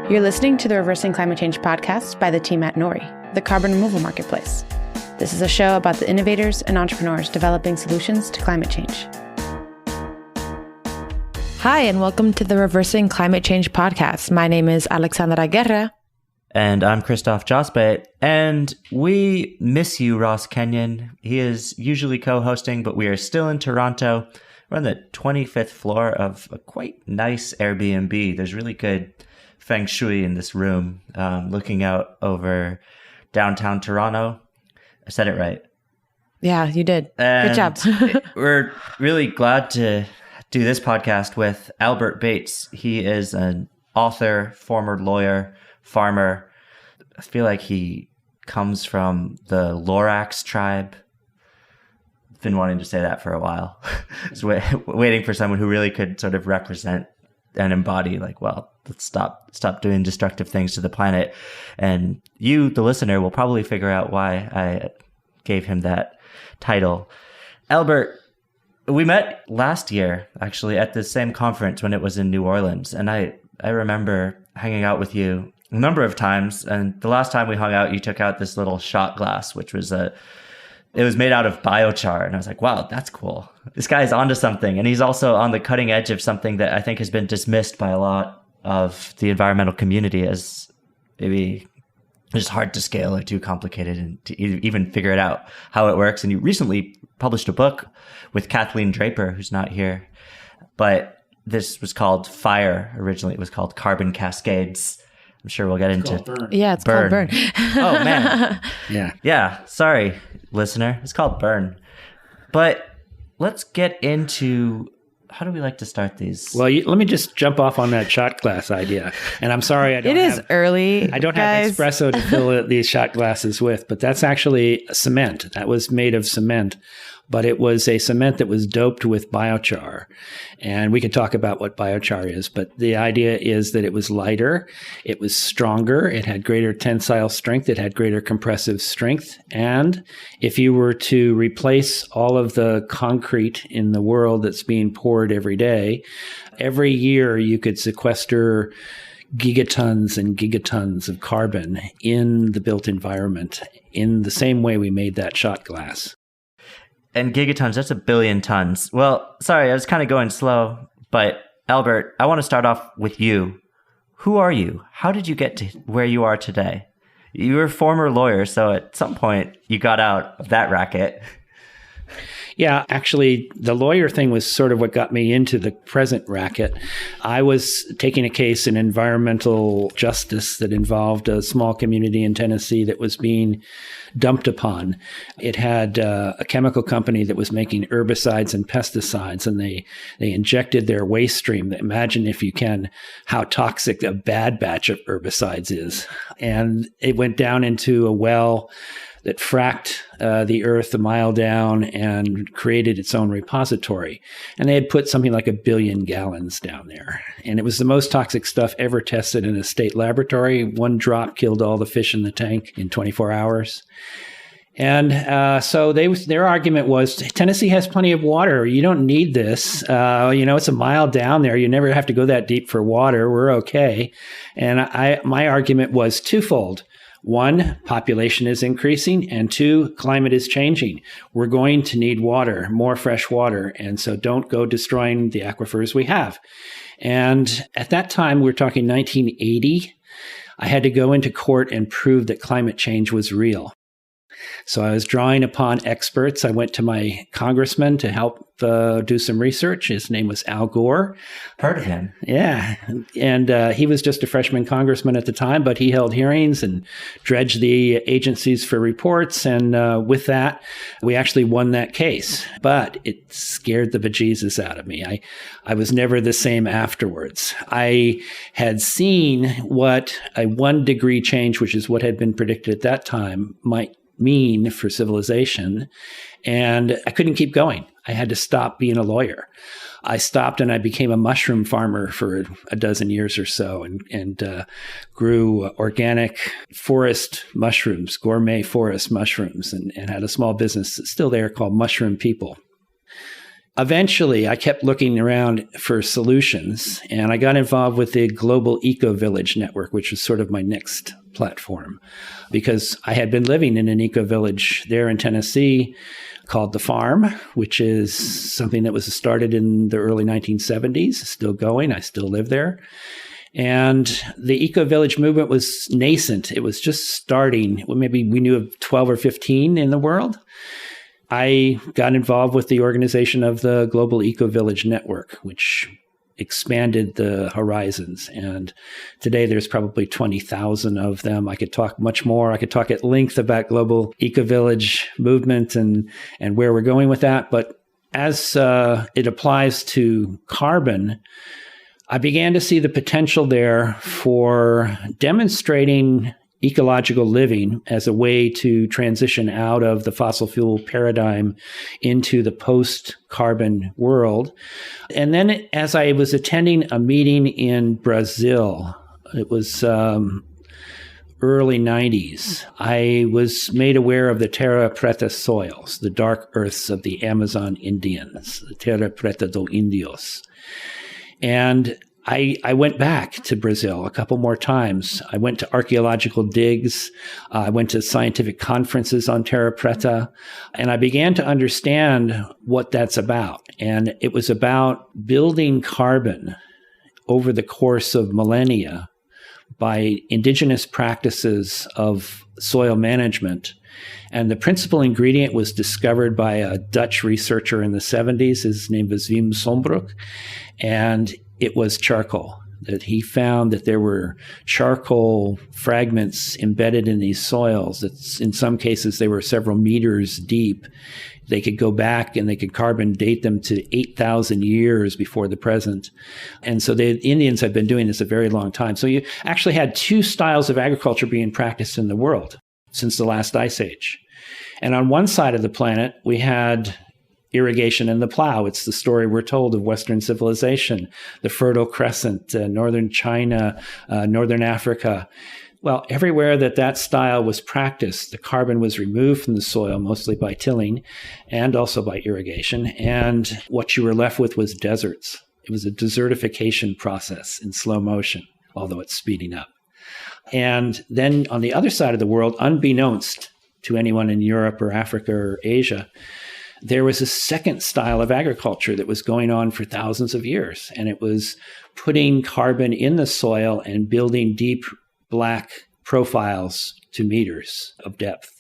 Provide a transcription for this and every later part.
You're listening to the Reversing Climate Change podcast by the team at Nori, the carbon removal marketplace. This is a show about the innovators and entrepreneurs developing solutions to climate change. Hi, and welcome to the Reversing Climate Change podcast. My name is Alexsandra Guerra. And I'm Christophe Jospe, and we miss you, Ross Kenyon. He is usually co-hosting, but we are still in Toronto. We're on the 25th floor of a quite nice Airbnb. There's really good feng shui in this room, looking out over downtown Toronto. I said it right. Yeah, you did. Good job. We're really glad to do this podcast with Albert Bates. He is an author, former lawyer, farmer. I feel like he comes from the Lorax tribe. I've been wanting to say that for a while. Just waiting for someone who really could sort of represent and embody, like, well, let's stop doing destructive things to the planet. And you, the listener, will probably figure out why I gave him that title. Albert, we met last year, actually, at the same conference when it was in New Orleans. And I remember hanging out with you a number of times. And the last time we hung out, you took out this little shot glass, which was it was made out of biochar. And I was like, wow, that's cool. This guy's onto something. And he's also on the cutting edge of something that I think has been dismissed by a lot of the environmental community as maybe just hard to scale or too complicated and to even figure it out how it works. And you recently published a book with Kathleen Draper, who's not here. But this was called Fire. Originally, it was called Carbon Cascades. I'm sure we'll get into Burn. Yeah, it's called Burn. Oh, man. Yeah. Sorry, listener. It's called Burn. But let's get into, how do we like to start these? Well, let me just jump off on that shot glass idea. And I'm sorry, It is early. I don't guys. have espresso to fill these shot glasses with, but that's actually cement. That was made of cement. But it was a cement that was doped with biochar. And we could talk about what biochar is, but the idea is that it was lighter, it was stronger, it had greater tensile strength, it had greater compressive strength. And if you were to replace all of the concrete in the world that's being poured every day, every year you could sequester gigatons and gigatons of carbon in the built environment in the same way we made that shot glass. And gigatons, that's 1 billion tons. Well, sorry, I was kind of going slow, but Albert, I want to start off with you. Who are you? How did you get to where you are today? You were a former lawyer, so at some point you got out of that racket. Yeah, actually, the lawyer thing was sort of what got me into the present racket. I was taking a case in environmental justice that involved a small community in Tennessee that was being dumped upon. It had a chemical company that was making herbicides and pesticides, and they injected their waste stream. Imagine, if you can, how toxic a bad batch of herbicides is. And it went down into a well that fracked the earth a mile down and created its own repository. And they had put something like 1 billion gallons down there. And it was the most toxic stuff ever tested in a state laboratory. One drop killed all the fish in the tank in 24 hours. And so their argument was, Tennessee has plenty of water. You don't need this. It's a mile down there. You never have to go that deep for water. We're okay. And my argument was twofold. One, population is increasing, and two, climate is changing. We're going to need water, more fresh water, and so don't go destroying the aquifers we have. And at that time, we're talking 1980, I had to go into court and prove that climate change was real. So I was drawing upon experts. I went to my congressman to help do some research. His name was Al Gore. Heard of him. Yeah. And he was just a freshman congressman at the time, but he held hearings and dredged the agencies for reports. And with that, we actually won that case. But it scared the bejesus out of me. I was never the same afterwards. I had seen what a 1 degree change, which is what had been predicted at that time, might mean for civilization. And I couldn't keep going. I had to stop being a lawyer. I stopped and I became a mushroom farmer for a dozen years or so and grew organic forest mushrooms, gourmet forest mushrooms, and had a small business that's still there called Mushroom People. eventually, I kept looking around for solutions, and I got involved with the Global Ecovillage Network, which was sort of my next platform, because I had been living in an ecovillage there in Tennessee called The Farm, which is something that was started in the early 1970s, still going. I still live there. And the eco-village movement was nascent. It was just starting. Maybe we knew of 12 or 15 in the world. I got involved with the organization of the Global Eco-Village Network, which expanded the horizons. And today there's probably 20,000 of them. I could talk much more. I could talk at length about global eco-village movement and where we're going with that. But as it applies to carbon, I began to see the potential there for demonstrating ecological living as a way to transition out of the fossil fuel paradigm into the post-carbon world. And then as I was attending a meeting in Brazil, it was early 90s, I was made aware of the terra preta soils, the dark earths of the Amazon Indians, the terra preta do Indios. And I went back to Brazil a couple more times. I went to archaeological digs. I went to scientific conferences on terra preta, and I began to understand what that's about. And it was about building carbon over the course of millennia by indigenous practices of soil management. And the principal ingredient was discovered by a Dutch researcher in the 70s. His name was Wim Sombroek. And it was charcoal, that he found that there were charcoal fragments embedded in these soils. That in some cases, they were several meters deep. They could go back and they could carbon date them to 8,000 years before the present. And so the Indians have been doing this a very long time. So you actually had two styles of agriculture being practiced in the world since the last ice age. And on one side of the planet, we had irrigation and the plow. It's the story we're told of Western civilization, the Fertile Crescent, northern China, northern Africa. Well, everywhere that style was practiced, the carbon was removed from the soil, mostly by tilling and also by irrigation. And what you were left with was deserts. It was a desertification process in slow motion, although it's speeding up. And then on the other side of the world, unbeknownst to anyone in Europe or Africa or Asia, there was a second style of agriculture that was going on for thousands of years, and it was putting carbon in the soil and building deep black profiles to meters of depth.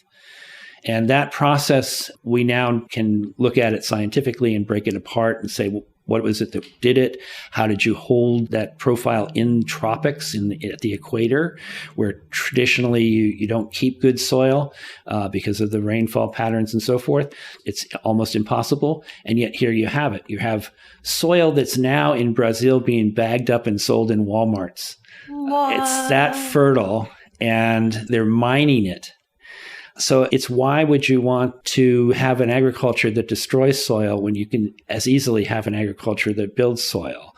And that process, we now can look at it scientifically and break it apart and say, well, what was it that did it? How did you hold that profile in tropics at the equator, where traditionally you don't keep good soil because of the rainfall patterns and so forth? It's almost impossible. And yet here you have it. You have soil that's now in Brazil being bagged up and sold in Walmarts. It's that fertile, and they're mining it. So it's why would you want to have an agriculture that destroys soil when you can as easily have an agriculture that builds soil?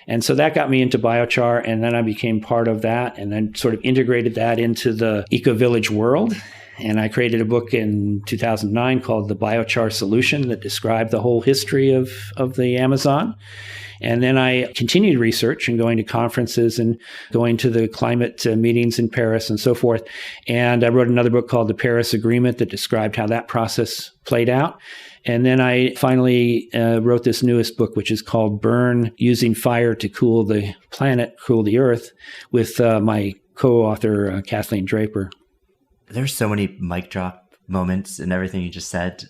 And so that got me into biochar, and then I became part of that and then sort of integrated that into the eco-village world. And I created a book in 2009 called The Biochar Solution that described the whole history of the Amazon. And then I continued research and going to conferences and going to the climate meetings in Paris and so forth. And I wrote another book called The Paris Agreement that described how that process played out. And then I finally wrote this newest book, which is called Burn: Using Fire to Cool the Planet, Cool the Earth, with my co-author, Kathleen Draper. There's so many mic drop moments in everything you just said.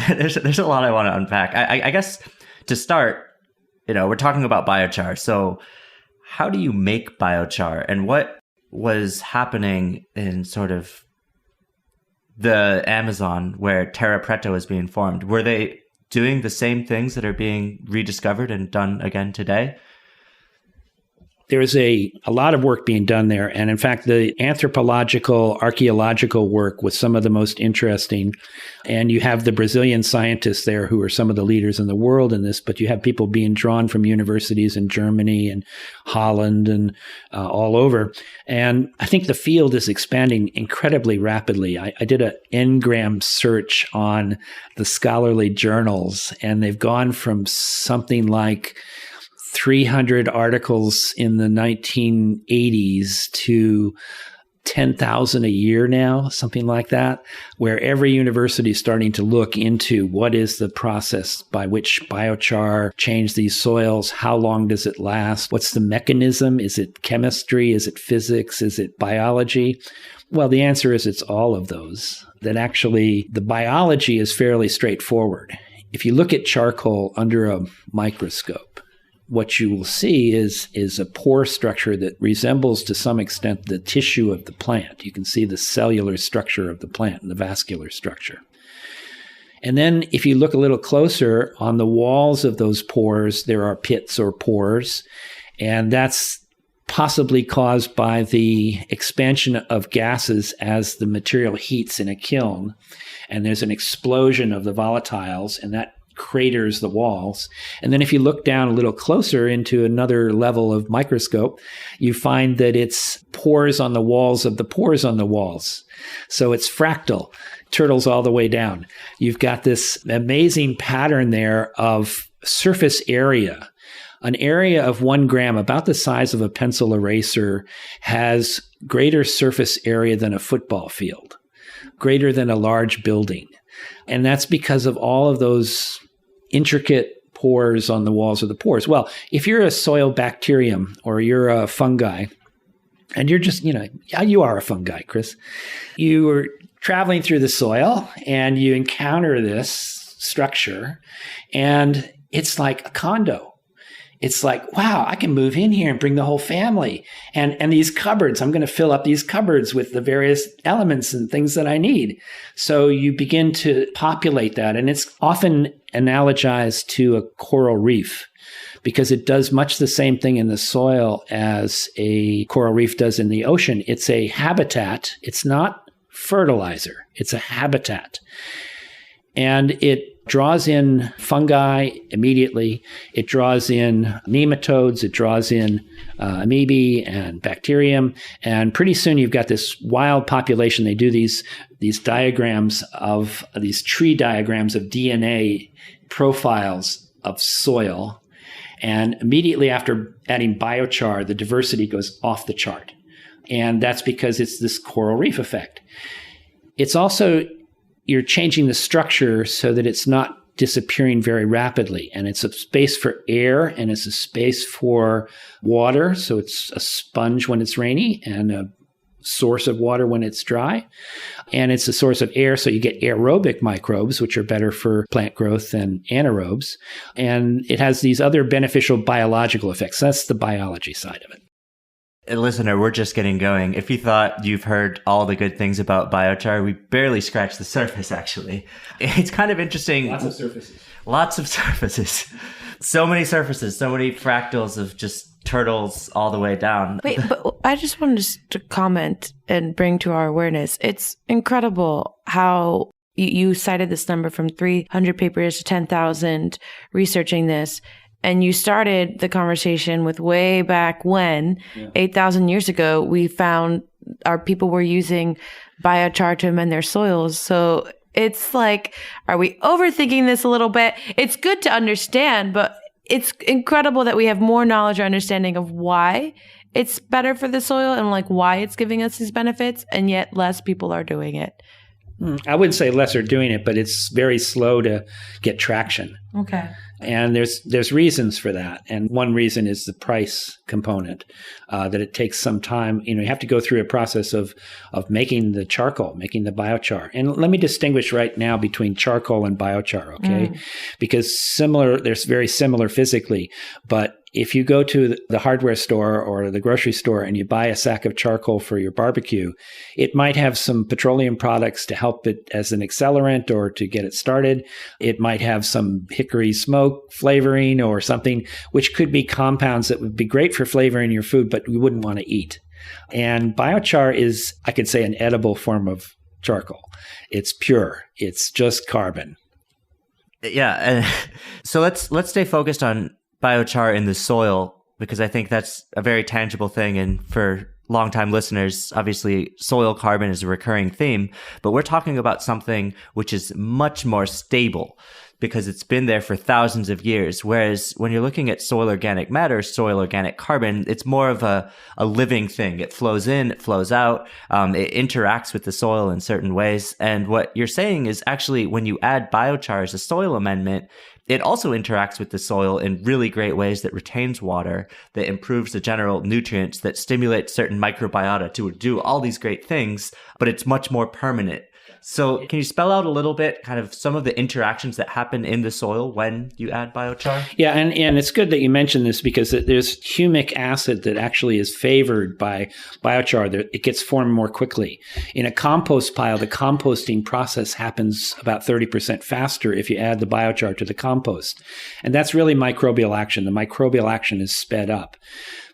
there's a lot I want to unpack. I guess to start, we're talking about biochar. So how do you make biochar, and what was happening in sort of the Amazon where terra preta was being formed? Were they doing the same things that are being rediscovered and done again today? There's a lot of work being done there. And in fact, the anthropological, archaeological work was some of the most interesting. And you have the Brazilian scientists there who are some of the leaders in the world in this, but you have people being drawn from universities in Germany and Holland and all over. And I think the field is expanding incredibly rapidly. I did an Ngram search on the scholarly journals, and they've gone from something like 300 articles in the 1980s to 10,000 a year now, something like that, where every university is starting to look into what is the process by which biochar changed these soils, how long does it last, what's the mechanism, is it chemistry, is it physics, is it biology? Well, the answer is it's all of those. That actually the biology is fairly straightforward. If you look at charcoal under a microscope, what you will see is a pore structure that resembles to some extent the tissue of the plant. You can see the cellular structure of the plant and the vascular structure. And then if you look a little closer, on the walls of those pores, there are pits or pores, and that's possibly caused by the expansion of gases as the material heats in a kiln, and there's an explosion of the volatiles, and that craters the walls. And then if you look down a little closer into another level of microscope, you find that it's pores on the walls of the pores on the walls. So it's fractal, turtles all the way down. You've got this amazing pattern there of surface area. An area of 1 gram, about the size of a pencil eraser, has greater surface area than a football field, greater than a large building. And that's because of all of those intricate pores on the walls of the pores. Well, if you're a soil bacterium or you're a fungi, and you're just, you are a fungi, Chris. You are traveling through the soil and you encounter this structure, and it's like a condo. It's like, wow, I can move in here and bring the whole family. And these cupboards, I'm going to fill up these cupboards with the various elements and things that I need. So you begin to populate that. And it's often analogized to a coral reef because it does much the same thing in the soil as a coral reef does in the ocean. It's a habitat. It's not fertilizer. It's a habitat. And it draws in fungi immediately. It draws in nematodes. It draws in amoebae and bacterium. And pretty soon you've got this wild population. They do these diagrams of these tree diagrams of DNA profiles of soil. And immediately after adding biochar, the diversity goes off the chart. And that's because it's this coral reef effect. It's also, you're changing the structure so that it's not disappearing very rapidly. And it's a space for air and it's a space for water. So it's a sponge when it's rainy and a source of water when it's dry. And it's a source of air. So you get aerobic microbes, which are better for plant growth than anaerobes. And it has these other beneficial biological effects. That's the biology side of it. Listener, we're just getting going. If you thought you've heard all the good things about biochar, we barely scratched the surface, actually. It's kind of interesting. Lots of surfaces. Lots of surfaces. So many surfaces, so many fractals of just turtles all the way down. Wait, but I just wanted to comment and bring to our awareness. It's incredible how you cited this number from 300 papers to 10,000 researching this. And you started the conversation with way back when, 8,000 years ago, we found our people were using biochar to amend their soils. So it's like, are we overthinking this a little bit? It's good to understand, but it's incredible that we have more knowledge or understanding of why it's better for the soil and like why it's giving us these benefits, and yet less people are doing it. I wouldn't say less are doing it, but it's very slow to get traction. Okay. And there's reasons for that. And one reason is the price component, that it takes some time. You have to go through a process of making the charcoal, making the biochar. And let me distinguish right now between charcoal and biochar, okay? Because they're very similar physically, but If you go to the hardware store or the grocery store and you buy a sack of charcoal for your barbecue, it might have some petroleum products to help it as an accelerant or to get it started. It might have some hickory smoke flavoring or something, which could be compounds that would be great for flavoring your food, but we wouldn't want to eat. And biochar is, I could say, an edible form of charcoal. It's pure. It's just carbon. Yeah. So let's stay focused on biochar in the soil, because I think that's a very tangible thing. And for longtime listeners, obviously soil carbon is a recurring theme, but we're talking about something which is much more stable because it's been there for thousands of years. Whereas when you're looking at soil organic matter, soil organic carbon, it's more of a living thing. It flows in, it flows out, it interacts with the soil in certain ways. And what you're saying is actually when you add biochar as a soil amendment, it also interacts with the soil in really great ways that retains water, that improves the general nutrients, that stimulates certain microbiota to do all these great things, but it's much more permanent. So can you spell out a little bit kind of some of the interactions that happen in the soil when you add biochar? Yeah, and it's good that you mentioned this because there's humic acid that actually is favored by biochar. It gets formed more quickly. In a compost pile, the composting process happens about 30% faster if you add the biochar to the compost. And that's really microbial action. The microbial action is sped up.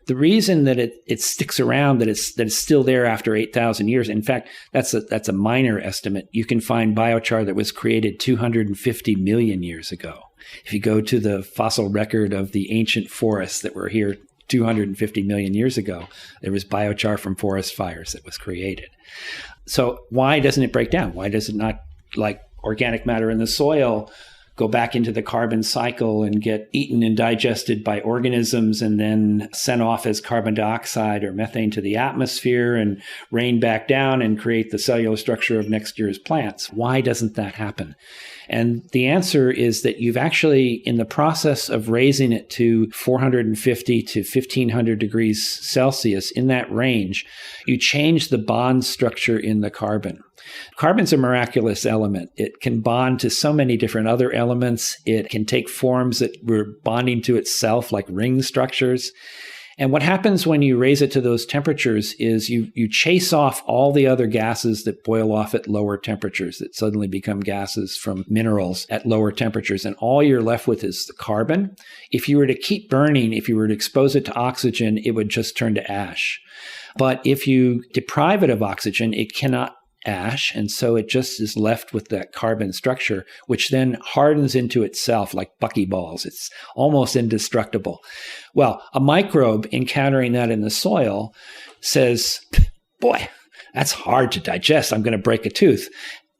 The reason that it sticks around, that it's still there after 8,000 years, in fact, that's a minor estimate. You can find biochar that was created 250 million years ago. If you go to the fossil record of the ancient forests that were here 250 million years ago, there was biochar from forest fires that was created. So why doesn't it break down? Why does it not, like organic matter in the soil, go back into the carbon cycle and get eaten and digested by organisms and then sent off as carbon dioxide or methane to the atmosphere and rain back down and create the cellular structure of next year's plants? Why doesn't that happen? And the answer is that you've actually, in the process of raising it to 450 to 1500 degrees Celsius, in that range, you change the bond structure in the carbon. Carbon's a miraculous element. It can bond to so many different other elements. It can take forms that were bonding to itself, like ring structures. And what happens when you raise it to those temperatures is you chase off all the other gases that boil off at lower temperatures, that suddenly become gases from minerals at lower temperatures. And all you're left with is the carbon. If you were to keep burning, if you were to expose it to oxygen, it would just turn to ash. But if you deprive it of oxygen, it cannot ash, and so it just is left with that carbon structure, which then hardens into itself like buckyballs. It's almost indestructible. Well, a microbe encountering that in the soil says, boy, that's hard to digest. I'm going to break a tooth.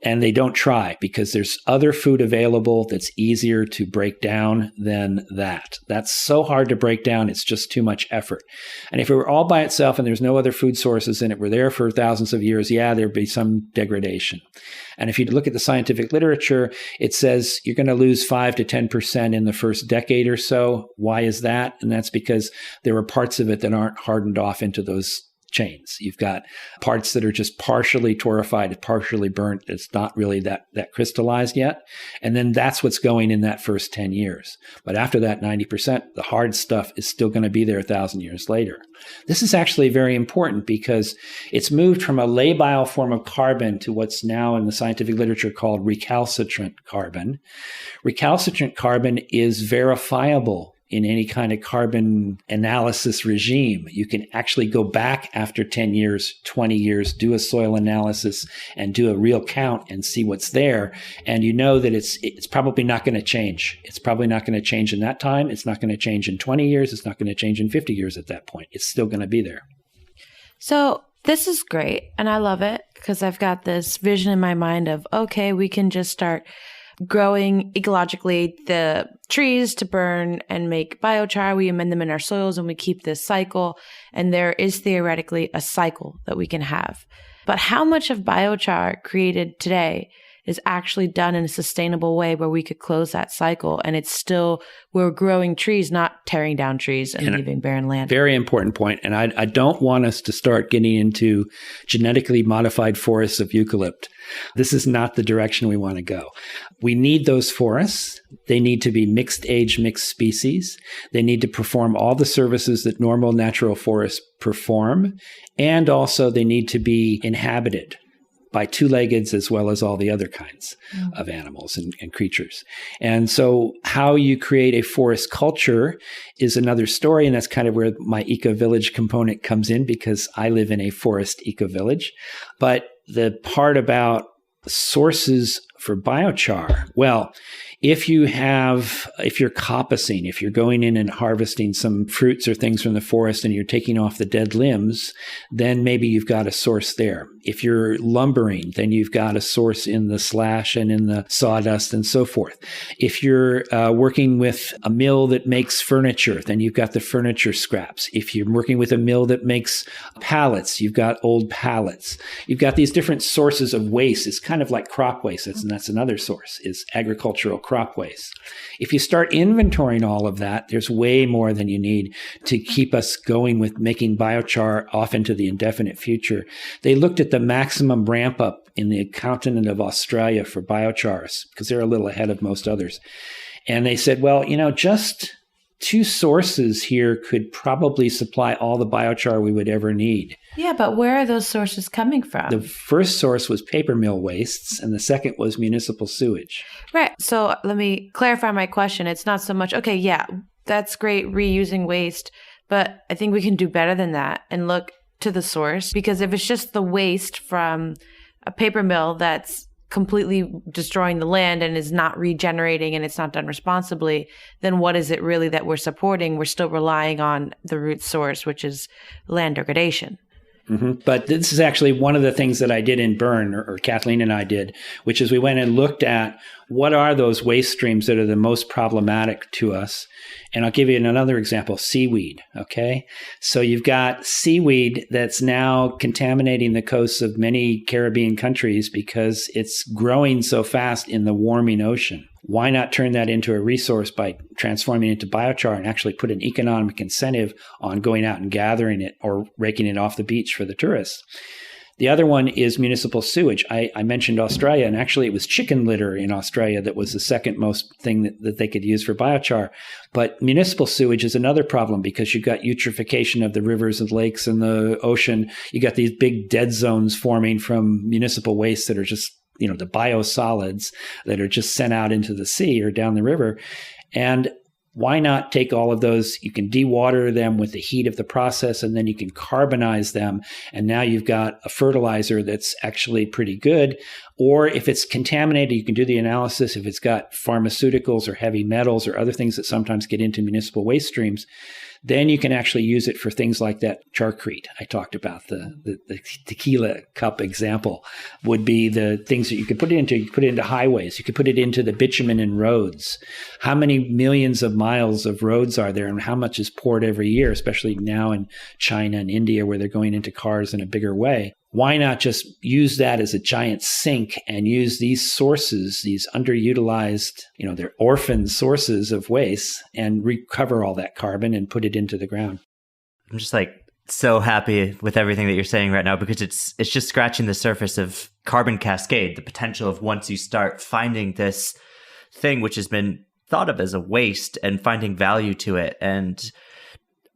And they don't try because there's other food available that's easier to break down than that. That's so hard to break down. It's just too much effort. And if it were all by itself and there's no other food sources and it were there for thousands of years, yeah, there'd be some degradation. And if you look at the scientific literature, it says you're going to lose 5 to 10% in the first decade or so. Why is that? And that's because there are parts of it that aren't hardened off into those chains. You've got parts that are just partially torrefied, partially burnt. It's not really that crystallized yet. And then that's what's going in that first 10 years. But after that 90%, the hard stuff is still going to be there 1,000 years later. This is actually very important because it's moved from a labile form of carbon to what's now in the scientific literature called recalcitrant carbon. Recalcitrant carbon is verifiable in any kind of carbon analysis regime. You can actually go back after 10 years, 20 years, do a soil analysis and do a real count and see what's there. And you know that it's probably not going to change. It's probably not going to change in that time. It's not going to change in 20 years. It's not going to change in 50 years at that point. It's still going to be there. So this is great. And I love it because I've got this vision in my mind of, okay, we can just start growing ecologically the trees to burn and make biochar. We amend them in our soils and we keep this cycle. And there is theoretically a cycle that we can have. But how much of biochar created today is actually done in a sustainable way where we could close that cycle. And it's still, we're growing trees, not tearing down trees and leaving barren land. Very important point. And I don't want us to start getting into genetically modified forests of eucalypt. This is not the direction we want to go. We need those forests. They need to be mixed age, mixed species. They need to perform all the services that normal natural forests perform. And also they need to be inhabited by two-leggeds as well as all the other kinds of animals and creatures. And so how you create a forest culture is another story, and that's kind of where my eco-village component comes in, because I live in a forest eco-village. But the part about sources for biochar, well, if you're coppicing, if you're going in and harvesting some fruits or things from the forest and you're taking off the dead limbs, then maybe you've got a source there. If you're lumbering, then you've got a source in the slash and in the sawdust and so forth. If you're working with a mill that makes furniture, then you've got the furniture scraps. If you're working with a mill that makes pallets, you've got old pallets. You've got these different sources of waste. It's kind of like crop waste, and that's another source, is agricultural crop waste. If you start inventorying all of that, there's way more than you need to keep us going with making biochar off into the indefinite future. They looked at the maximum ramp up in the continent of Australia for biochars, because they're a little ahead of most others. And they said, well, just 2 sources here could probably supply all the biochar we would ever need. Yeah, but where are those sources coming from? The first source was paper mill wastes, and the second was municipal sewage. Right. So let me clarify my question. It's not so much, okay, yeah, that's great, reusing waste, but I think we can do better than that and look to the source, because if it's just the waste from a paper mill that's completely destroying the land and is not regenerating and it's not done responsibly, then what is it really that we're supporting? We're still relying on the root source, which is land degradation. Mm-hmm. But this is actually one of the things that I did in Bern, or Kathleen and I did, which is we went and looked at what are those waste streams that are the most problematic to us. And I'll give you another example, seaweed, okay? So you've got seaweed that's now contaminating the coasts of many Caribbean countries because it's growing so fast in the warming ocean. Why not turn that into a resource by transforming it into biochar and actually put an economic incentive on going out and gathering it or raking it off the beach for the tourists? The other one is municipal sewage. I mentioned Australia, and actually it was chicken litter in Australia that was the second most thing that they could use for biochar. But municipal sewage is another problem because you've got eutrophication of the rivers and lakes and the ocean. You got these big dead zones forming from municipal waste that are just, the biosolids that are just sent out into the sea or down the river. And why not take all of those? You can dewater them with the heat of the process, and then you can carbonize them. And now you've got a fertilizer that's actually pretty good. Or if it's contaminated, you can do the analysis. If it's got pharmaceuticals or heavy metals or other things that sometimes get into municipal waste streams, then you can actually use it for things like that charcrete I talked about. The tequila cup example would be the things that you could put it into. You could put it into highways. You could put it into the bitumen in roads. How many millions of miles of roads are there, and how much is poured every year, especially now in China and India where they're going into cars in a bigger way? Why not just use that as a giant sink and use these sources, these underutilized, they're orphan sources of waste, and recover all that carbon and put it into the ground? I'm just so happy with everything that you're saying right now, because it's just scratching the surface of carbon cascade, the potential of once you start finding this thing which has been thought of as a waste and finding value to it. And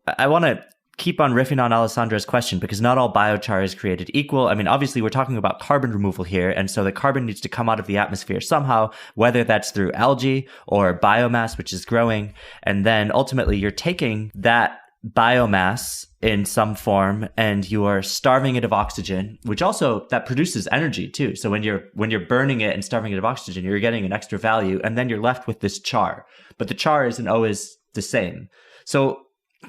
I want to keep on riffing on Alessandra's question, because not all biochar is created equal. I mean, obviously we're talking about carbon removal here. And so the carbon needs to come out of the atmosphere somehow, whether that's through algae or biomass, which is growing. And then ultimately you're taking that biomass in some form and you are starving it of oxygen, which also that produces energy too. So when you're burning it and starving it of oxygen, you're getting an extra value, and then you're left with this char. But the char isn't always the same. So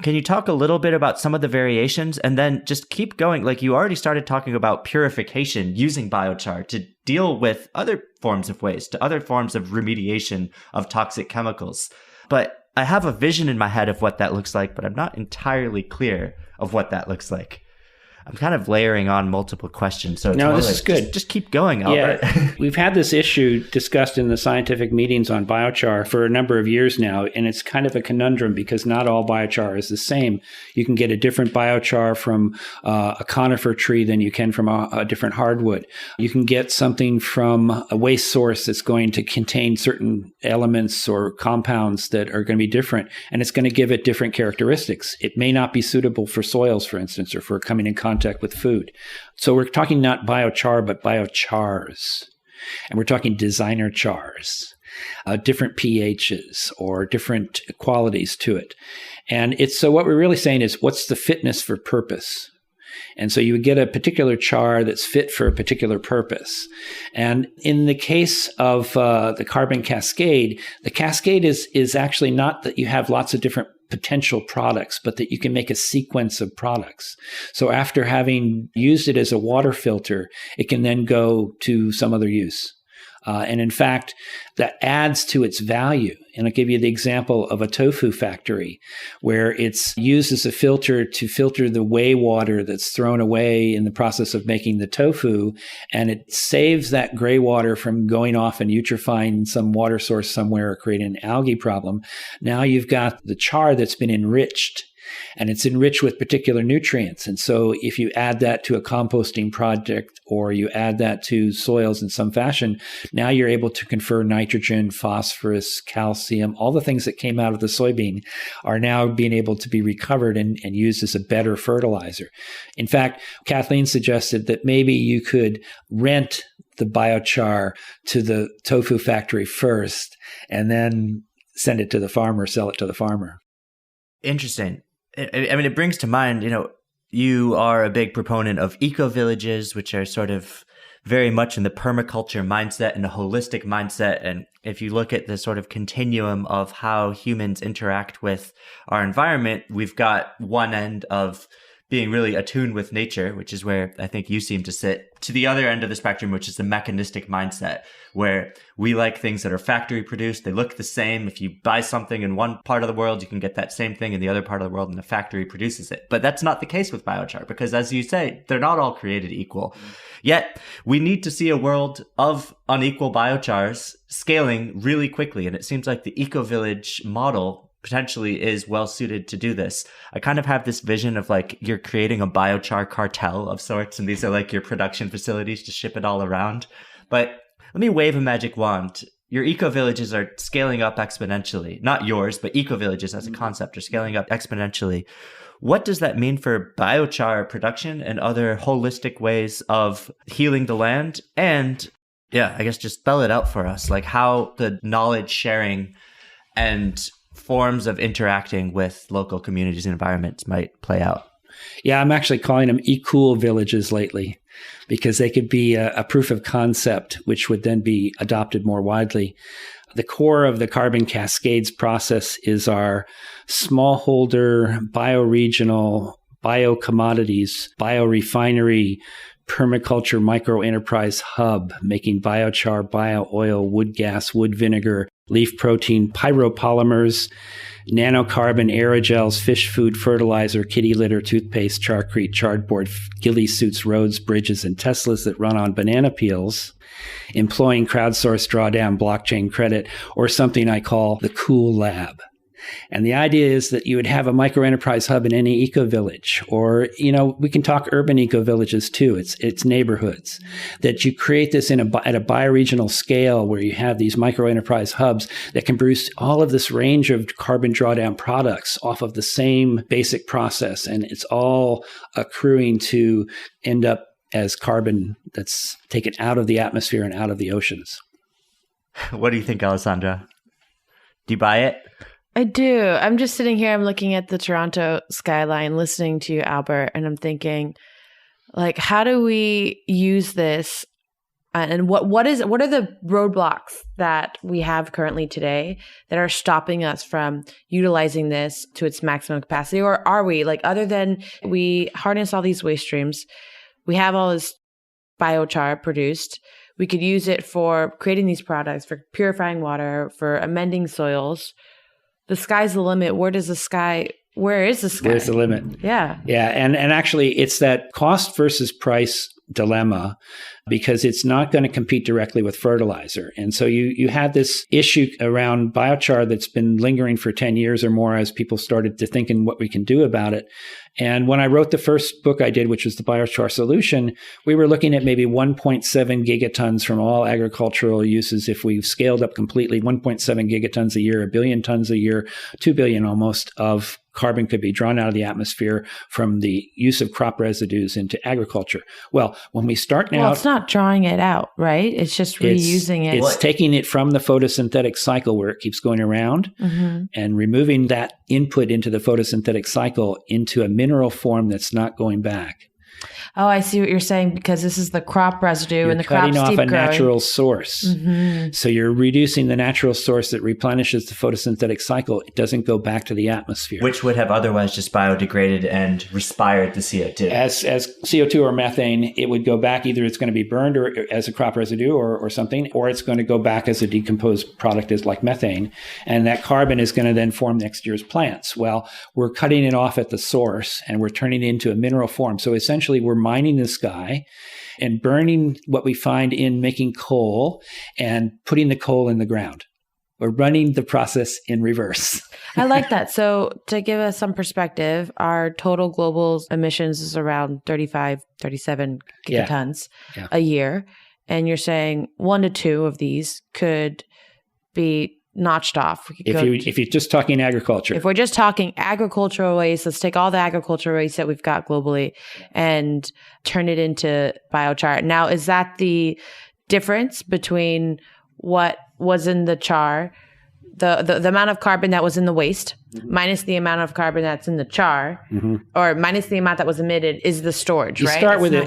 can you talk a little bit about some of the variations, and then just keep going? You already started talking about purification using biochar to deal with other forms of waste, to other forms of remediation of toxic chemicals. But I have a vision in my head of what that looks like, but I'm not entirely clear of what that looks like. I'm kind of layering on multiple questions. So no, this is good. Just keep going, Albert. Yeah, we've had this issue discussed in the scientific meetings on biochar for a number of years now, and it's kind of a conundrum because not all biochar is the same. You can get a different biochar from a conifer tree than you can from a different hardwood. You can get something from a waste source that's going to contain certain elements or compounds that are going to be different, and it's going to give it different characteristics. It may not be suitable for soils, for instance, or for coming in contact with food. So we're talking not biochar, but biochars. And we're talking designer chars, different pHs or different qualities to it. And so what we're really saying is, what's the fitness for purpose? And so you would get a particular char that's fit for a particular purpose. And in the case of the carbon cascade, the cascade is actually not that you have lots of different potential products, but that you can make a sequence of products. So after having used it as a water filter, it can then go to some other use. And in fact, that adds to its value. And I'll give you the example of a tofu factory where it's used as a filter to filter the whey water that's thrown away in the process of making the tofu. And it saves that gray water from going off and eutrophying some water source somewhere or creating an algae problem. Now you've got the char that's been enriched. And it's enriched with particular nutrients. And so if you add that to a composting project or you add that to soils in some fashion, now you're able to confer nitrogen, phosphorus, calcium, all the things that came out of the soybean are now being able to be recovered and used as a better fertilizer. In fact, Kathleen suggested that maybe you could rent the biochar to the tofu factory first and then send it to the farmer, sell it to the farmer. Interesting. I mean, it brings to mind, you are a big proponent of ecovillages, which are sort of very much in the permaculture mindset and a holistic mindset. And if you look at the sort of continuum of how humans interact with our environment, we've got one end of being really attuned with nature, which is where I think you seem to sit, to the other end of the spectrum, which is the mechanistic mindset, where we like things that are factory produced. They look the same. If you buy something in one part of the world, you can get that same thing in the other part of the world, and the factory produces it. But that's not the case with biochar, because as you say, they're not all created equal. Yet we need to see a world of unequal biochars scaling really quickly. And it seems like the ecovillage model potentially is well suited to do this. I kind of have this vision of like you're creating a biochar cartel of sorts, and these are like your production facilities to ship it all around. But let me wave a magic wand. Your ecovillages are scaling up exponentially. Not yours, but ecovillages as a concept are scaling up exponentially. What does that mean for biochar production and other holistic ways of healing the land? And yeah, I guess just spell it out for us, like how the knowledge sharing and forms of interacting with local communities and environments might play out. Yeah, I'm actually calling them e-cool villages lately because they could be a proof of concept, which would then be adopted more widely. The core of the carbon cascades process is our smallholder, bioregional, biocommodities, biorefinery, permaculture microenterprise hub, making biochar, bio-oil, wood gas, wood vinegar, leaf protein, pyropolymers, nanocarbon, aerogels, fish food, fertilizer, kitty litter, toothpaste, charcrete, cardboard, ghillie suits, roads, bridges, and Teslas that run on banana peels, employing crowdsourced drawdown blockchain credit, or something I call the cool lab. And the idea is that you would have a microenterprise hub in any eco-village, or, we can talk urban eco-villages too. It's neighborhoods that you create this at a bioregional scale where you have these microenterprise hubs that can produce all of this range of carbon drawdown products off of the same basic process. And it's all accruing to end up as carbon that's taken out of the atmosphere and out of the oceans. What do you think, Alexsandra? Do you buy it? I do. I'm just sitting here, I'm looking at the Toronto skyline, listening to you, Albert, and I'm thinking, like, how do we use this? And what are the roadblocks that we have currently today that are stopping us from utilizing this to its maximum capacity? Or are we, like, other than we harness all these waste streams, we have all this biochar produced, we could use it for creating these products, for purifying water, for amending soils. The sky's the limit. Where does the sky where is the sky? Where's the limit? Yeah. Yeah. And actually, it's that cost versus price dilemma, because it's not going to compete directly with fertilizer. And so you had this issue around biochar that's been lingering for 10 years or more as people started to think in what we can do about it. And when I wrote the first book I did, which was the Biochar Solution, we were looking at maybe 1.7 gigatons from all agricultural uses. If we've scaled up completely, 1.7 gigatons a year, 1 billion tons a year, 2 billion almost of carbon could be drawn out of the atmosphere from the use of crop residues into agriculture. Well, when we start now... Well, it's not drawing it out, right? It's just reusing it. It's taking it from the photosynthetic cycle where it keeps going around and removing that input into the photosynthetic cycle into a mineral form that's not going back. Oh, I see what you're saying, because this is the crop residue and the crop's cutting off deep a growing. natural source. So you're reducing the natural source that replenishes the photosynthetic cycle. It doesn't go back to the atmosphere. Which would have otherwise just biodegraded and respired the CO2. As CO2 or methane, it would go back. Either it's going to be burned or as a crop residue or something, or it's going to go back as a decomposed product as like methane. And that carbon is going to then form next year's plants. Well, we're cutting it off at the source and we're turning it into a mineral form. So essentially we're mining the sky and burning what we find in making coal and putting the coal in the ground. We're running the process in reverse. I like that. So to give us some perspective, our total global emissions is around 35, 37 gigatons a year. And you're saying 1 to 2 of these could be notched off. If you're just talking agriculture. If we're just talking agricultural waste, let's take all the agricultural waste that we've got globally and turn it into biochar. Now, is that the difference between what was in the char, the amount of carbon that was in the waste minus the amount of carbon that's in the char, or minus the amount that was emitted is the storage, right?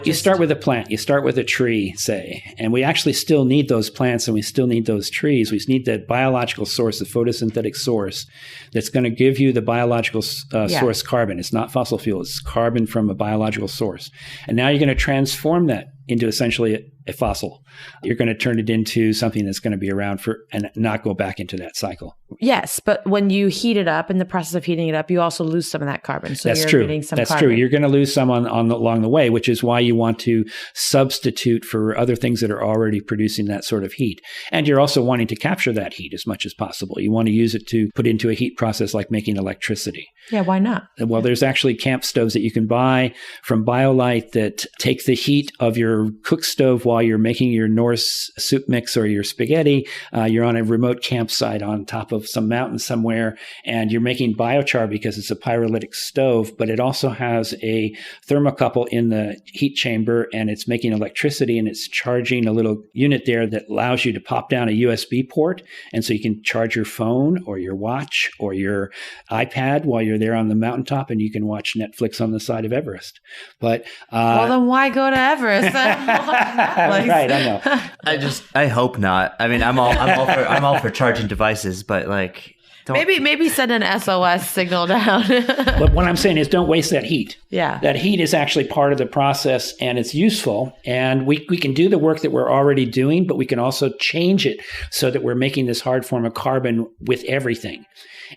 You start with a plant. You start with a tree, say, and we actually still need those plants and we still need those trees. We need that biological source, the photosynthetic source that's going to give you the biological source carbon. It's not fossil fuel. It's carbon from a biological source. And now you're going to transform that into essentially a fossil. You're going to turn it into something that's going to be around for and not go back into that cycle. Yes, but when you heat it up, in the process of heating it up, you also lose some of that carbon. So that's you're true. emitting some That's carbon. true. You're going to lose some along the way, which is why you want to substitute for other things that are already producing that sort of heat. And you're also wanting to capture that heat as much as possible. You want to use it to put into a heat process like making electricity. Yeah, why not? Well, there's actually camp stoves that you can buy from BioLite that take the heat of your cook stove while you're making your Norse soup mix or your spaghetti. You're on a remote campsite on top of some mountain somewhere, and you're making biochar because it's a pyrolytic stove, but it also has a thermocouple in the heat chamber, and it's making electricity, and it's charging a little unit there that allows you to pop down a USB port, and so you can charge your phone or your watch or your iPad while you're there on the mountaintop, and you can watch Netflix on the side of Everest. But well, then why go to Everest? Right, I know. I hope not. I mean, I'm all for charging devices, but like, maybe send an SOS signal down. But what I'm saying is, don't waste that heat. Yeah, that heat is actually part of the process, and it's useful. And we can do the work that we're already doing, but we can also change it so that we're making this hard form of carbon with everything.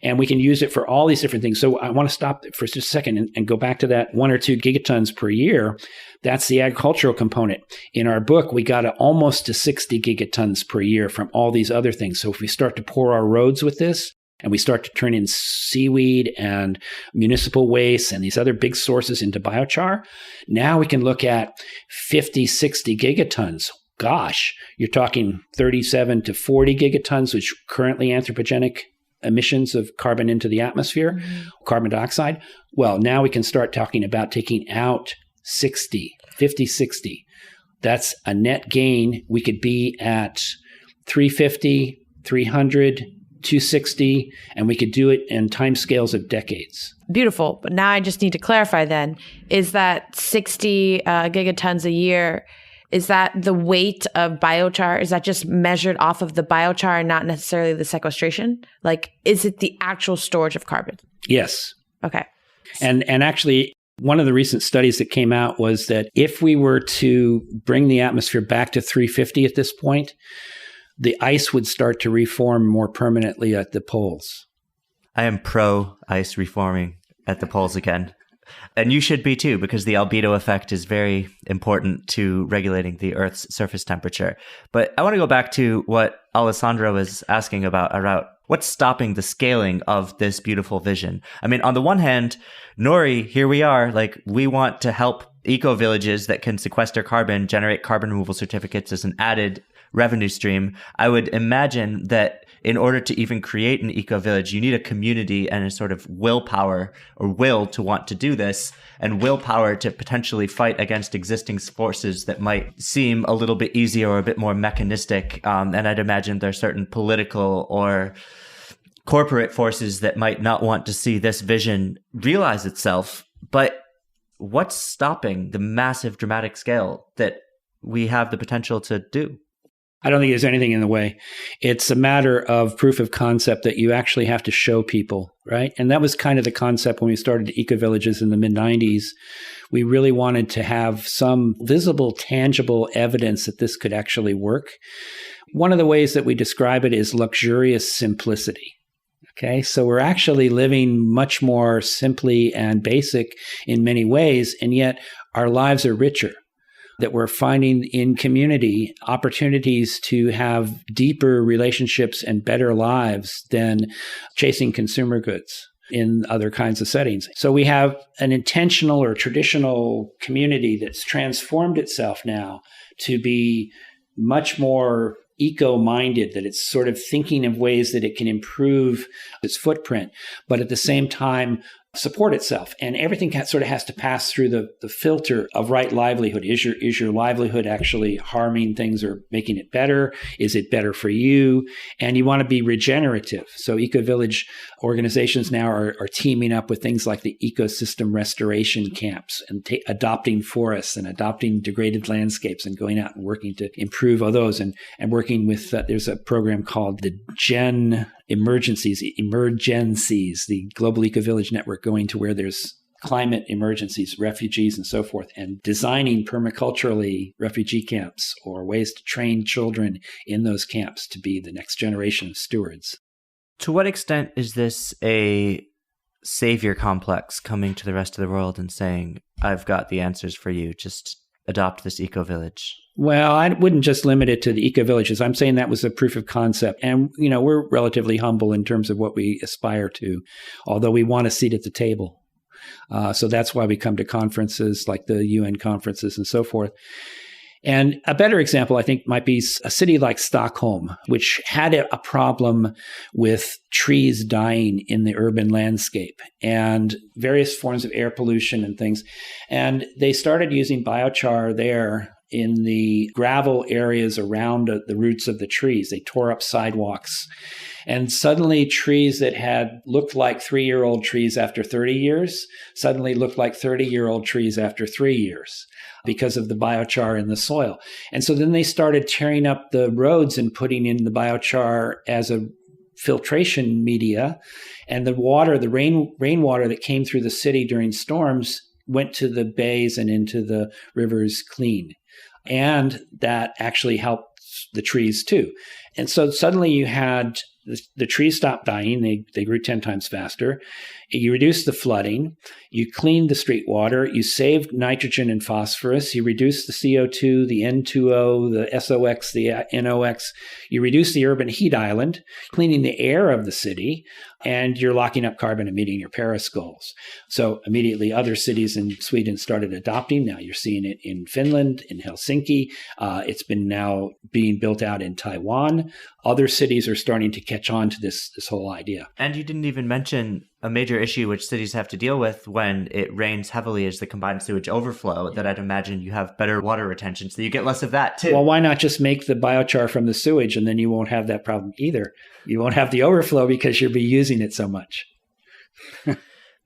And we can use it for all these different things. So I want to stop for just a second and go back to that 1 or 2 gigatons per year. That's the agricultural component. In our book, we got almost to 60 gigatons per year from all these other things. So if we start to pour our roads with this, and we start to turn in seaweed and municipal waste and these other big sources into biochar, now we can look at 50, 60 gigatons. Gosh, you're talking 37 to 40 gigatons, which currently anthropogenic emissions of carbon into the atmosphere, carbon dioxide. Well, now we can start talking about taking out 60, 50, 60. That's a net gain. We could be at 350, 300, 260, and we could do it in timescales of decades. Beautiful. But now I just need to clarify then, is that 60 gigatons a year, is that the weight of biochar? Is that just measured off of the biochar and not necessarily the sequestration? Like, is it the actual storage of carbon? Yes. Okay. And actually, one of the recent studies that came out was that if we were to bring the atmosphere back to 350 at this point, the ice would start to reform more permanently at the poles. I am pro ice reforming. at the polls again. And you should be too, because the albedo effect is very important to regulating the Earth's surface temperature. But I want to go back to what Alexsandra was asking about what's stopping the scaling of this beautiful vision. I mean, on the one hand, Nori, here we are, like we want to help ecovillages that can sequester carbon, generate carbon removal certificates as an added revenue stream. I would imagine that in order to even create an eco-village, you need a community and a sort of willpower or will to want to do this, and willpower to potentially fight against existing forces that might seem a little bit easier or a bit more mechanistic. And I'd imagine there are certain political or corporate forces that might not want to see this vision realize itself. But what's stopping the massive dramatic scale that we have the potential to do? I don't think there's anything in the way. It's a matter of proof of concept that you actually have to show people, right? And that was kind of the concept when we started ecovillages in the mid-90s. We really wanted to have some visible, tangible evidence that this could actually work. One of the ways that we describe it is luxurious simplicity. Okay, so we're actually living much more simply and basic in many ways, and yet our lives are richer. That we're finding in community opportunities to have deeper relationships and better lives than chasing consumer goods in other kinds of settings. So we have an intentional or traditional community that's transformed itself now to be much more eco-minded, that it's sort of thinking of ways that it can improve its footprint, but at the same time support itself. And everything sort of has to pass through the filter of right livelihood. Is your livelihood actually harming things or making it better? Is it better for you? And you want to be regenerative. So eco-village organizations now are teaming up with things like the ecosystem restoration camps and adopting forests and adopting degraded landscapes and going out and working to improve all those and working with, there's a program called the Emergencies, the Global Eco-Village Network, going to where there's climate emergencies, refugees, and so forth, and designing permaculturally refugee camps or ways to train children in those camps to be the next generation of stewards. To what extent is this a savior complex coming to the rest of the world and saying, I've got the answers for you, just adopt this eco-village? Well, I wouldn't just limit it to the eco-villages. I'm saying that was a proof of concept. And, we're relatively humble in terms of what we aspire to, although we want a seat at the table. So that's why we come to conferences like the UN conferences and so forth. And a better example, I think, might be a city like Stockholm, which had a problem with trees dying in the urban landscape and various forms of air pollution and things. And they started using biochar there in the gravel areas around the roots of the trees. They tore up sidewalks. And suddenly trees that had looked like 3-year-old trees after 30 years suddenly looked like 30-year-old trees after 3 years because of the biochar in the soil. And so then they started tearing up the roads and putting in the biochar as a filtration media. And the water, the rainwater that came through the city during storms went to the bays and into the rivers clean. And that actually helped the trees too. And so suddenly you had the trees stopped dying. They grew 10 times faster. You reduced the flooding. You cleaned the street water. You saved nitrogen and phosphorus. You reduced the CO2, the N2O, the SOx, the NOx. You reduced the urban heat island, cleaning the air of the city, and you're locking up carbon and meeting your Paris goals. So immediately other cities in Sweden started adopting. Now you're seeing it in Finland, in Helsinki. It's been now being built out in Taiwan. Other cities are starting to catch on to this whole idea. And you didn't even mention a major issue which cities have to deal with when it rains heavily is the combined sewage overflow, that I'd imagine you have better water retention, so you get less of that too. Well, why not just make the biochar from the sewage, and then you won't have that problem either. You won't have the overflow because you'll be using it so much.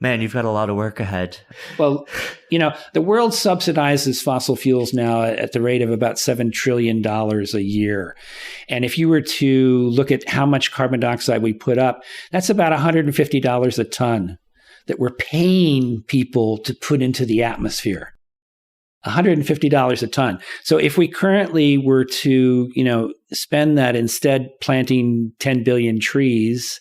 Man, you've got a lot of work ahead. Well, the world subsidizes fossil fuels now at the rate of about $7 trillion a year. And if you were to look at how much carbon dioxide we put up, that's about $150 a ton that we're paying people to put into the atmosphere. $150 a ton. So if we currently were to, spend that instead planting 10 billion trees,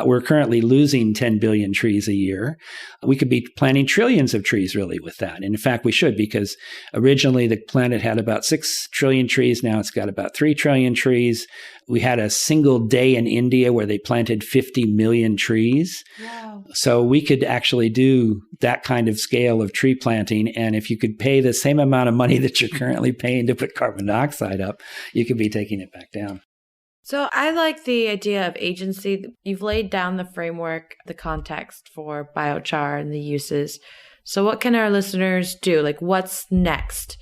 we're currently losing 10 billion trees a year. We could be planting trillions of trees really with that. And in fact, we should, because originally the planet had about 6 trillion trees. Now it's got about 3 trillion trees. We had a single day in India where they planted 50 million trees. Wow. So we could actually do that kind of scale of tree planting. And if you could pay the same amount of money that you're currently paying to put carbon dioxide up, you could be taking it back down. So I like the idea of agency. You've laid down the framework, the context for biochar and the uses. So what can our listeners do? Like, what's next?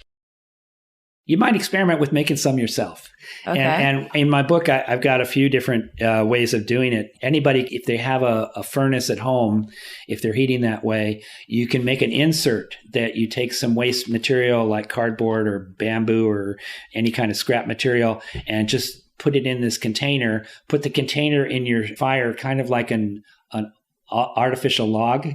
You might experiment with making some yourself. Okay. And in my book, I've got a few different ways of doing it. Anybody, if they have a furnace at home, if they're heating that way, you can make an insert that you take some waste material like cardboard or bamboo or any kind of scrap material and just put it in this container, put the container in your fire, kind of like an artificial log.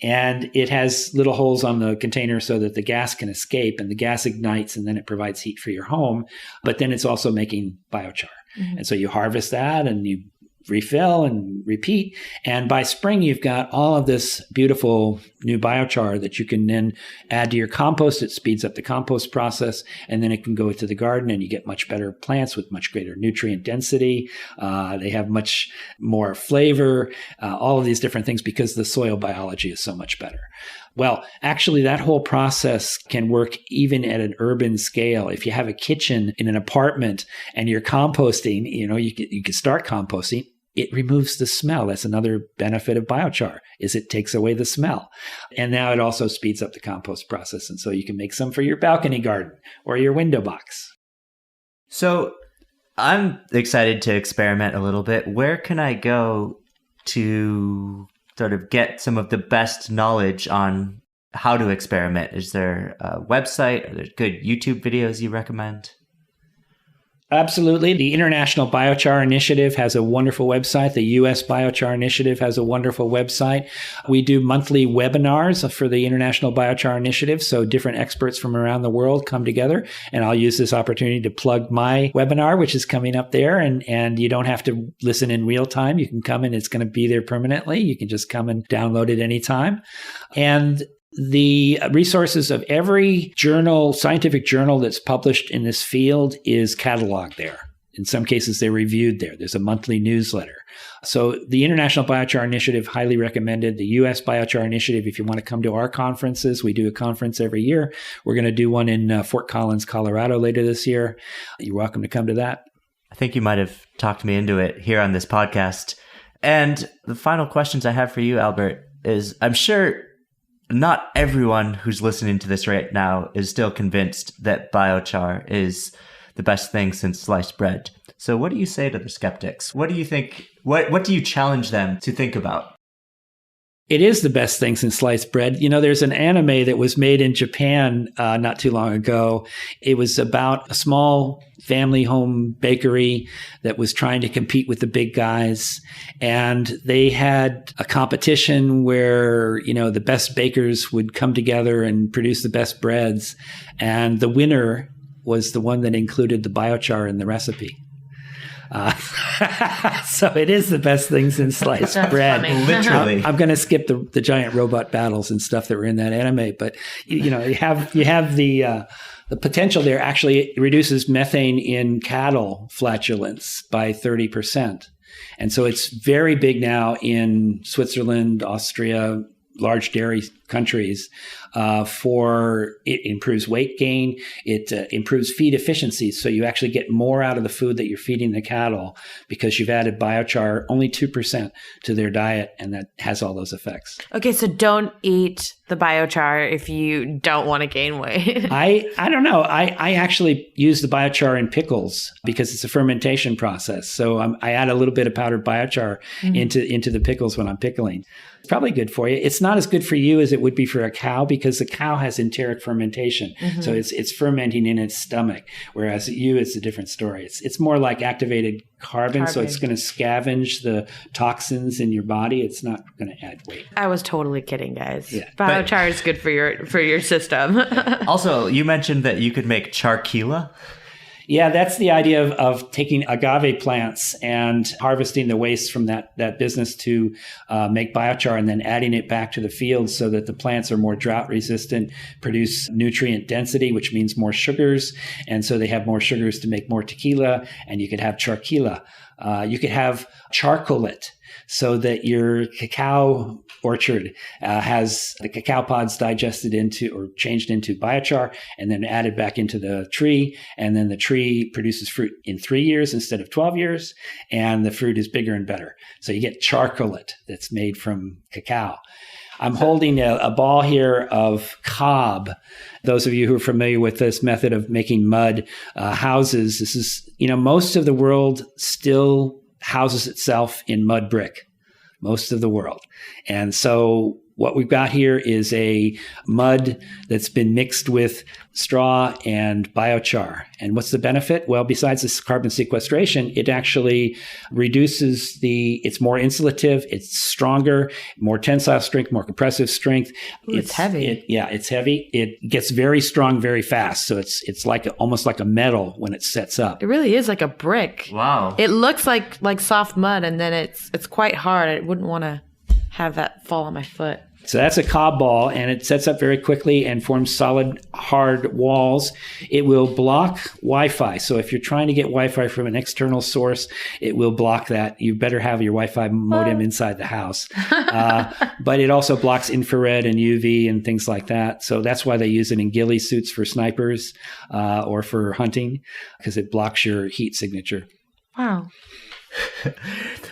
And it has little holes on the container so that the gas can escape, and the gas ignites and then it provides heat for your home. But then it's also making biochar. Mm-hmm. And so you harvest that and you refill and repeat. And by spring, you've got all of this beautiful new biochar that you can then add to your compost. It speeds up the compost process, and then it can go to the garden and you get much better plants with much greater nutrient density. They have much more flavor, all of these different things because the soil biology is so much better. Well, actually, that whole process can work even at an urban scale. If you have a kitchen in an apartment and you're composting, you can start composting. It removes the smell. That's another benefit of biochar, is it takes away the smell. And now it also speeds up the compost process. And so you can make some for your balcony garden or your window box. So I'm excited to experiment a little bit. Where can I go to sort of get some of the best knowledge on how to experiment? Is there a website? Are there good YouTube videos you recommend? Absolutely. The International Biochar Initiative has a wonderful website. The U.S. Biochar Initiative has a wonderful website. We do monthly webinars for the International Biochar Initiative. So different experts from around the world come together. And I'll use this opportunity to plug my webinar, which is coming up there. And you don't have to listen in real time. You can come and it's going to be there permanently. You can just come and download it anytime. And the resources of every journal, scientific journal that's published in this field is cataloged there. In some cases, they're reviewed there. There's a monthly newsletter. So the International Biochar Initiative, highly recommended. The U.S. Biochar Initiative, if you want to come to our conferences, we do a conference every year. We're going to do one in Fort Collins, Colorado later this year. You're welcome to come to that. I think you might have talked me into it here on this podcast. And the final questions I have for you, Albert, is I'm sure not everyone who's listening to this right now is still convinced that biochar is the best thing since sliced bread. So what do you say to the skeptics? What do you think? What do you challenge them to think about? It is the best thing since sliced bread. There's an anime that was made in Japan not too long ago. It was about a small family home bakery that was trying to compete with the big guys. And they had a competition where, the best bakers would come together and produce the best breads. And the winner was the one that included the biochar in the recipe. So it is the best thing since sliced bread. Literally. I'm going to skip the giant robot battles and stuff that were in that anime, but you have the potential there. Actually, it reduces methane in cattle flatulence by 30%. And so it's very big now in Switzerland, Austria, large dairy countries. It improves weight gain. It improves feed efficiency. So you actually get more out of the food that you're feeding the cattle because you've added biochar only 2% to their diet, and that has all those effects. Okay, so don't eat the biochar if you don't want to gain weight. I don't know. I actually use the biochar in pickles because it's a fermentation process. So I add a little bit of powdered biochar into the pickles when I'm pickling. It's probably good for you. It's not as good for you as it would be for a cow because the cow has enteric fermentation. Mm-hmm. So it's fermenting in its stomach, whereas it's a different story. It's more like activated carbon, so it's going to scavenge the toxins in your body. It's not going to add weight. I was totally kidding, guys. Yeah. Biochar is good for your system. Also, you mentioned that you could make charquila. Yeah, that's the idea of taking agave plants and harvesting the waste from that business to make biochar and then adding it back to the field so that the plants are more drought resistant, produce nutrient density, which means more sugars. And so they have more sugars to make more tequila, and you could have charquila. You could have charcoalate, so that your cacao orchard has the cacao pods digested into or changed into biochar and then added back into the tree. And then the tree produces fruit in 3 years instead of 12 years. And the fruit is bigger and better. So you get charcoalate that's made from cacao. I'm holding a ball here of cob. Those of you who are familiar with this method of making mud houses, this is, most of the world still houses itself in mud brick, most of the world. And so what we've got here is a mud that's been mixed with straw and biochar. And what's the benefit? Well, besides this carbon sequestration, it actually reduces it's more insulative, it's stronger, more tensile strength, more compressive strength. Ooh, it's heavy. It's heavy. It gets very strong very fast. So it's like almost like a metal when it sets up. It really is like a brick. Wow. It looks like soft mud, and then it's quite hard. I wouldn't want to have that fall on my foot. So that's a cob ball, and it sets up very quickly and forms solid, hard walls. It will block Wi-Fi. So if you're trying to get Wi-Fi from an external source, it will block that. You better have your Wi-Fi modem inside the house. But it also blocks infrared and UV and things like that. So that's why they use it in ghillie suits for snipers or for hunting, because it blocks your heat signature. Wow.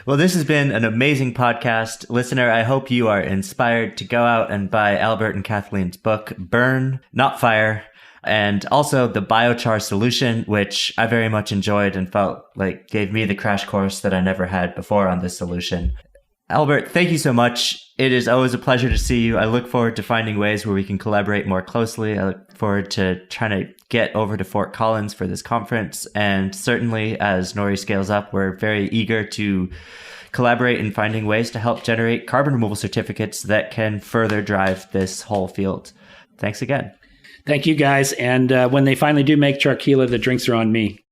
Well, this has been an amazing podcast. Listener, I hope you are inspired to go out and buy Albert and Kathleen's book, Burn, Not Fire, and also the Biochar Solution, which I very much enjoyed and felt like gave me the crash course that I never had before on this solution. Albert, thank you so much. It is always a pleasure to see you. I look forward to finding ways where we can collaborate more closely. I look forward to trying to get over to Fort Collins for this conference. And certainly as Nori scales up, we're very eager to collaborate in finding ways to help generate carbon removal certificates that can further drive this whole field. Thanks again. Thank you, guys. And when they finally do make charquila, the drinks are on me.